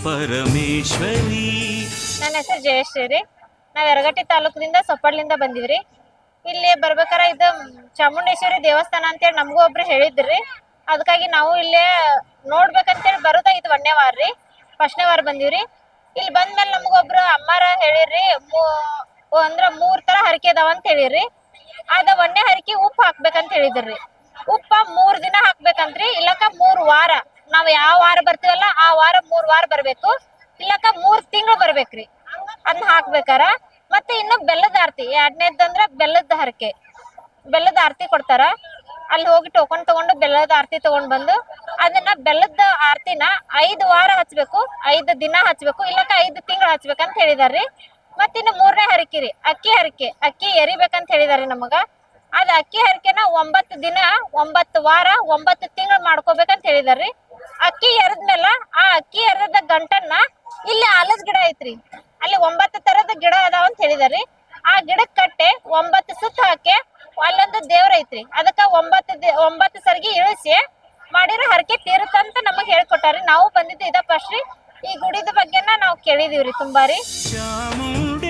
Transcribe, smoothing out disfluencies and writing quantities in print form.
ಪರಮೇಶ್ವರಿ. ನನ್ನ ಹೆಸರು ಜಯಶ್ರೀ ರೀ. ನಾವ್ ಯರಗಟ್ಟಿ ತಾಲೂಕದಿಂದ ಸೊಪ್ಪಡ್ಲಿಂದ ಬಂದಿವ್ರಿ. ಇಲ್ಲಿ ಬರ್ಬೇಕಾರ ಇದು ಚಾಮುಂಡೇಶ್ವರಿ ದೇವಸ್ಥಾನ ಅಂತೇಳಿ ನಮಗೂ ಒಬ್ರು ಹೇಳಿದ್ರಿ. ಅದಕ್ಕಾಗಿ ನಾವು ಇಲ್ಲೇ ನೋಡ್ಬೇಕಂತೇಳಿ ಬರೋದ ಇದು 1ನೇ ವಾರ ರೀ. 1ನೇ ವಾರ ಬಂದಿವ್ರಿ. ಇಲ್ಲಿ ಬಂದ್ಮೇಲೆ ನಮಗೊಬ್ರು ಅಮ್ಮಾರ ಹೇಳಿರ್ರಿ, ಅಂದ್ರ 3 ತರ ಹರಕೆ ಅದಾವ ಅಂತ ಹೇಳಿರಿ. ಅದ 1ನೇ ಹರಕೆ ಉಪ್ಪು ಹಾಕ್ಬೇಕಂತ ಹೇಳಿದ್ರಿ. ಉಪ್ಪ 3 ದಿನ ಹಾಕ್ಬೇಕಂತ್ರಿ, ಇಲ್ಲಕ 3 ವಾರ. ನಾವ್ ಯಾವ ವಾರ ಬರ್ತೀವಲ್ಲ ಆ ವಾರ 3 ವಾರ ಬರ್ಬೇಕು, ಇಲ್ಲಕ 3 ತಿಂಗಳು ಬರ್ಬೇಕ್ರಿ. ಅದನ್ನ ಹಾಕ್ಬೇಕಾರ. ಮತ್ತೆ ಇನ್ನು ಬೆಲ್ಲದ ಆರತಿ 2ನೇದಂದ್ರ ಬೆಲ್ಲದ ಹರಕೆ, ಬೆಲ್ಲದ ಆರತಿ ಕೊಡ್ತಾರ. ಅಲ್ಲಿ ಹೋಗಿ ಟೋಕನ್ ತಗೊಂಡು ಬೆಲ್ಲದ ಆರತಿ ತಗೊಂಡ್ ಬಂದು ಅದನ್ನ ಬೆಲ್ಲದ ಆರತಿನ 5 ವಾರ ಹಚ್ಬೇಕು, 5 ದಿನ ಹಚ್ಬೇಕು, ಇಲ್ಲಕ 5 ತಿಂಗಳು ಹಚ್ಬೇಕಂತ ಹೇಳಿದಾರ್ರಿ. ಮತ್ತಿನ್ನು 3ನೇ ಹರಕೆ ರೀ, ಅಕ್ಕಿ ಹರಕೆ. ಅಕ್ಕಿ ಎರಿಬೇಕಂತ ಹೇಳಿದಾರೆ ನಮಗ. ಅದ ಅಕ್ಕಿ ಹರಕೆನ 9 ದಿನ 9 ವಾರ 9 ತಿಂಗಳು ಮಾಡ್ಕೋಬೇಕಂತ ಹೇಳಿದಾರ್ರಿ. ಅಕ್ಕಿ ಎರದ್ಮೇಲ ಆ ಅಕ್ಕಿ ಎರದ ಗಂಟನ್ನ ಇಲ್ಲಿ ಆಲದ ಗಿಡ ಐತ್ರಿ, ಅಲ್ಲಿ 9 ತರದ ಗಿಡ ಅದಾವ ಅಂತ ಹೇಳಿದಾರ್ರಿ. ಆ ಗಿಡಕ್ ಕಟ್ಟೆ 9 ಸುತ್ತ ಹಾಕಿ ಅಲ್ಲೊಂದು ದೇವ್ರ ಐತ್ರಿ, ಅದಕ್ಕ 9 ಸರ್ಗಿ ಇಳಿಸಿ ಮಾಡಿರೋ ಹರಕೆ ತೀರುತ್ತಂತ ನಮಗ್ ಹೇಳ್ಕೊಟ್ಟಾರಿ. ನಾವು ಬಂದಿದ್ದು ಇದ ಫಸ್ಟ್ ರೀ. ಈ ಗುಡಿದ ಬಗ್ಗೆನ ನಾವು ಕೇಳಿದೀವ್ರಿ ತುಂಬಾ ರೀ. ಚಾಮುಂಡೇಶ್ವರಿ